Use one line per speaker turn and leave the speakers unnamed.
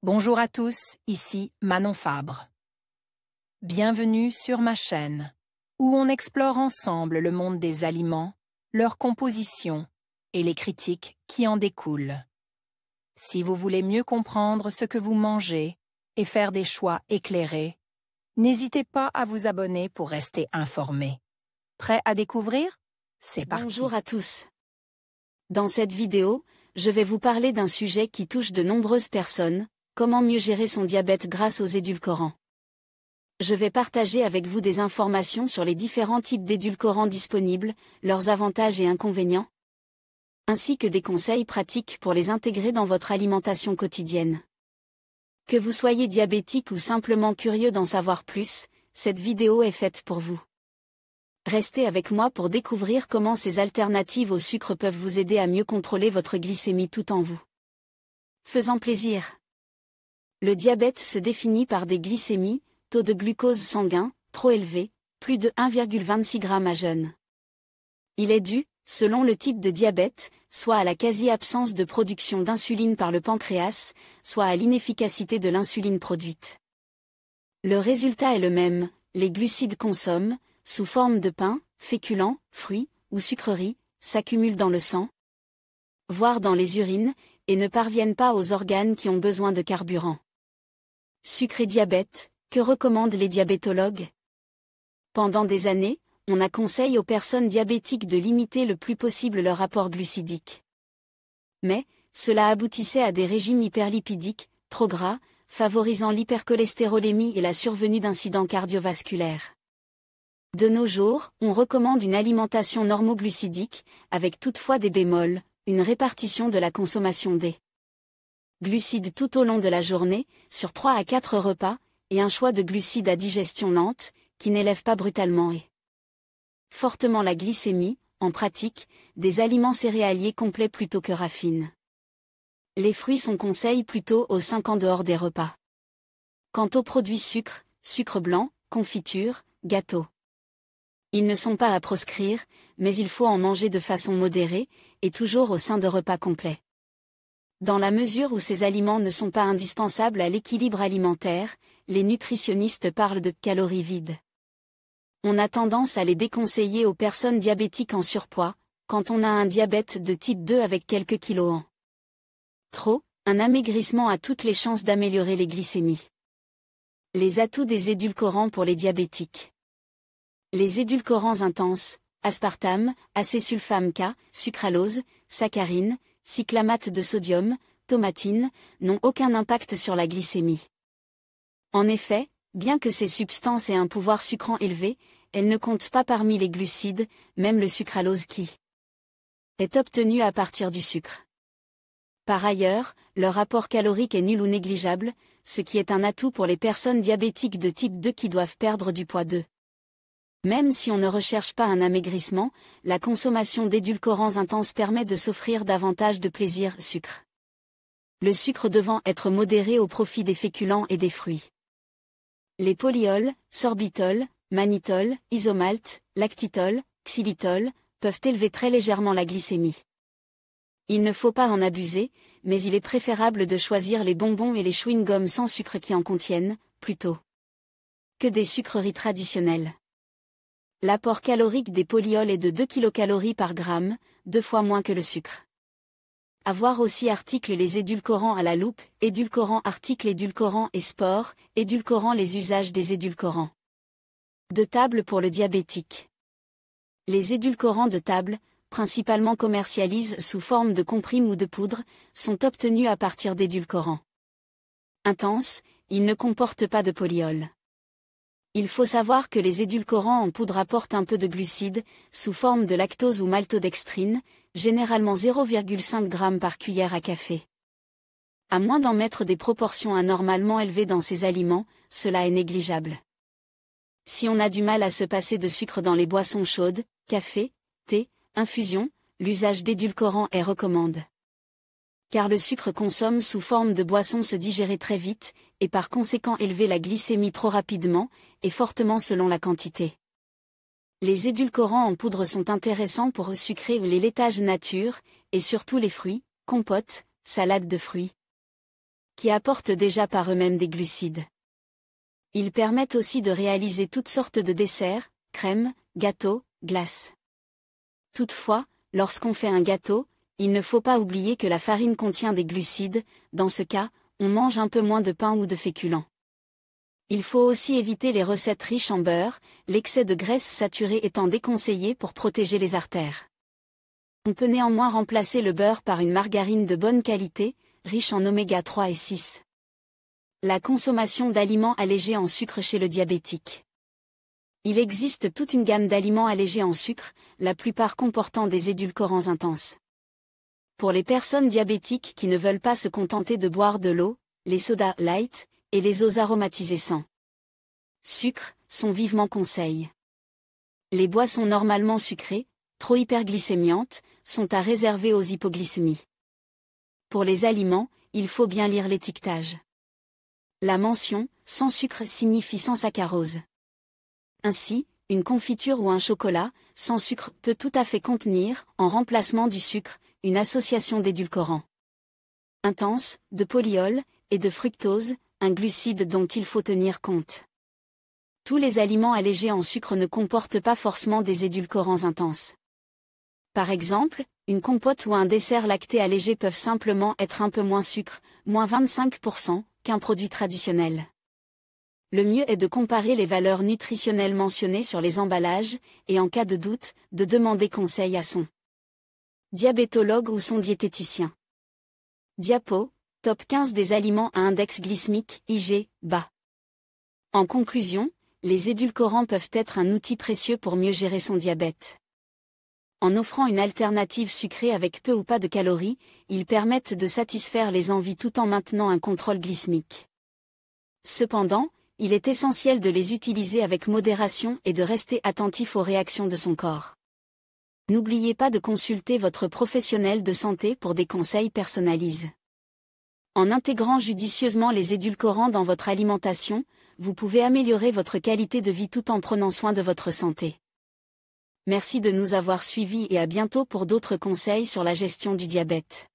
Bonjour à tous, ici Manon Fabre. Bienvenue sur ma chaîne, où on explore ensemble le monde des aliments, leur composition et les critiques qui en découlent. Si vous voulez mieux comprendre ce que vous mangez et faire des choix éclairés, n'hésitez pas à vous abonner pour rester informé. Prêt à découvrir? C'est parti.
Bonjour à tous. Dans cette vidéo, je vais vous parler d'un sujet qui touche de nombreuses personnes: comment mieux gérer son diabète grâce aux édulcorants. Je vais partager avec vous des informations sur les différents types d'édulcorants disponibles, leurs avantages et inconvénients, ainsi que des conseils pratiques pour les intégrer dans votre alimentation quotidienne. Que vous soyez diabétique ou simplement curieux d'en savoir plus, cette vidéo est faite pour vous. Restez avec moi pour découvrir comment ces alternatives au sucre peuvent vous aider à mieux contrôler votre glycémie tout en vous faisant plaisir. Le diabète se définit par des glycémies, taux de glucose sanguin, trop élevé, plus de 1,26 g à jeun. Il est dû, selon le type de diabète, soit à la quasi-absence de production d'insuline par le pancréas, soit à l'inefficacité de l'insuline produite. Le résultat est le même: les glucides consomment, sous forme de pain, féculents, fruits ou sucreries, s'accumulent dans le sang, voire dans les urines, et ne parviennent pas aux organes qui ont besoin de carburant. Sucre et diabète, que recommandent les diabétologues? Pendant des années, on a conseillé aux personnes diabétiques de limiter le plus possible leur apport glucidique. Mais, cela aboutissait à des régimes hyperlipidiques, trop gras, favorisant l'hypercholestérolémie et la survenue d'incidents cardiovasculaires. De nos jours, on recommande une alimentation normoglucidique, avec toutefois des bémols: une répartition de la consommation des glucides tout au long de la journée, sur 3 à 4 repas, et un choix de glucides à digestion lente, qui n'élèvent pas brutalement et fortement la glycémie, en pratique, des aliments céréaliers complets plutôt que raffines. Les fruits sont conseillés plutôt aux 5 en dehors des repas. Quant aux produits sucre blanc, confiture, gâteaux, ils ne sont pas à proscrire, mais il faut en manger de façon modérée, et toujours au sein de repas complets. Dans la mesure où ces aliments ne sont pas indispensables à l'équilibre alimentaire, les nutritionnistes parlent de calories vides. On a tendance à les déconseiller aux personnes diabétiques en surpoids, quand on a un diabète de type 2 avec quelques kilos en trop. Un amaigrissement a toutes les chances d'améliorer les glycémies. Les atouts des édulcorants pour les diabétiques. Les édulcorants intenses, aspartame, acésulfame K, sucralose, saccharine, cyclamate de sodium, tomatine, n'ont aucun impact sur la glycémie. En effet, bien que ces substances aient un pouvoir sucrant élevé, elles ne comptent pas parmi les glucides, même le sucralose qui est obtenu à partir du sucre. Par ailleurs, leur apport calorique est nul ou négligeable, ce qui est un atout pour les personnes diabétiques de type 2 qui doivent perdre du poids. Même si on ne recherche pas un amaigrissement, la consommation d'édulcorants intenses permet de s'offrir davantage de plaisir sucre. Le sucre devant être modéré au profit des féculents et des fruits. Les polyols, sorbitol, mannitol, isomalt, lactitol, xylitol, peuvent élever très légèrement la glycémie. Il ne faut pas en abuser, mais il est préférable de choisir les bonbons et les chewing-gums sans sucre qui en contiennent, plutôt que des sucreries traditionnelles. L'apport calorique des polyols est de 2 kcal par gramme, 2 fois moins que le sucre. À voir aussi article les édulcorants à la loupe, édulcorants article édulcorants et sport, édulcorants les usages des édulcorants de table pour le diabétique. Les édulcorants de table, principalement commercialisés sous forme de comprimes ou de poudre, sont obtenus à partir d'édulcorants intenses. Ils ne comportent pas de polyols. Il faut savoir que les édulcorants en poudre apportent un peu de glucides, sous forme de lactose ou maltodextrine, généralement 0,5 g par cuillère à café. À moins d'en mettre des proportions anormalement élevées dans ces aliments, cela est négligeable. Si on a du mal à se passer de sucre dans les boissons chaudes, café, thé, infusion, l'usage d'édulcorants est recommandé. Car le sucre consomme sous forme de boisson se digérer très vite, et par conséquent élever la glycémie trop rapidement, et fortement selon la quantité. Les édulcorants en poudre sont intéressants pour sucrer les laitages nature, et surtout les fruits, compotes, salades de fruits. qui apportent déjà par eux-mêmes des glucides. Ils permettent aussi de réaliser toutes sortes de desserts, crèmes, gâteaux, glaces. Toutefois, lorsqu'on fait un gâteau, il ne faut pas oublier que la farine contient des glucides, dans ce cas, on mange un peu moins de pain ou de féculents. Il faut aussi éviter les recettes riches en beurre, l'excès de graisse saturée étant déconseillé pour protéger les artères. On peut néanmoins remplacer le beurre par une margarine de bonne qualité, riche en oméga 3 et 6. La consommation d'aliments allégés en sucre chez le diabétique. Il existe toute une gamme d'aliments allégés en sucre, la plupart comportant des édulcorants intenses. Pour les personnes diabétiques qui ne veulent pas se contenter de boire de l'eau, les sodas light et les eaux aromatisées sans sucre sont vivement conseillés. Les boissons normalement sucrées, trop hyperglycémiantes, sont à réserver aux hypoglycémies. Pour les aliments, il faut bien lire l'étiquetage. La mention « sans sucre » signifie sans saccharose. Ainsi, une confiture ou un chocolat, sans sucre, peut tout à fait contenir, en remplacement du sucre, une association d'édulcorants intenses, de polyol, et de fructose, un glucide dont il faut tenir compte. Tous les aliments allégés en sucre ne comportent pas forcément des édulcorants intenses. Par exemple, une compote ou un dessert lacté allégé peuvent simplement être un peu moins sucre, moins 25%, qu'un produit traditionnel. Le mieux est de comparer les valeurs nutritionnelles mentionnées sur les emballages, et en cas de doute, de demander conseil à son diabétologue ou son diététicien. Diapo, top 15 des aliments à index glycémique, IG, bas. En conclusion, les édulcorants peuvent être un outil précieux pour mieux gérer son diabète. En offrant une alternative sucrée avec peu ou pas de calories, ils permettent de satisfaire les envies tout en maintenant un contrôle glycémique. Cependant, il est essentiel de les utiliser avec modération et de rester attentif aux réactions de son corps. N'oubliez pas de consulter votre professionnel de santé pour des conseils personnalisés. En intégrant judicieusement les édulcorants dans votre alimentation, vous pouvez améliorer votre qualité de vie tout en prenant soin de votre santé. Merci de nous avoir suivis et à bientôt pour d'autres conseils sur la gestion du diabète.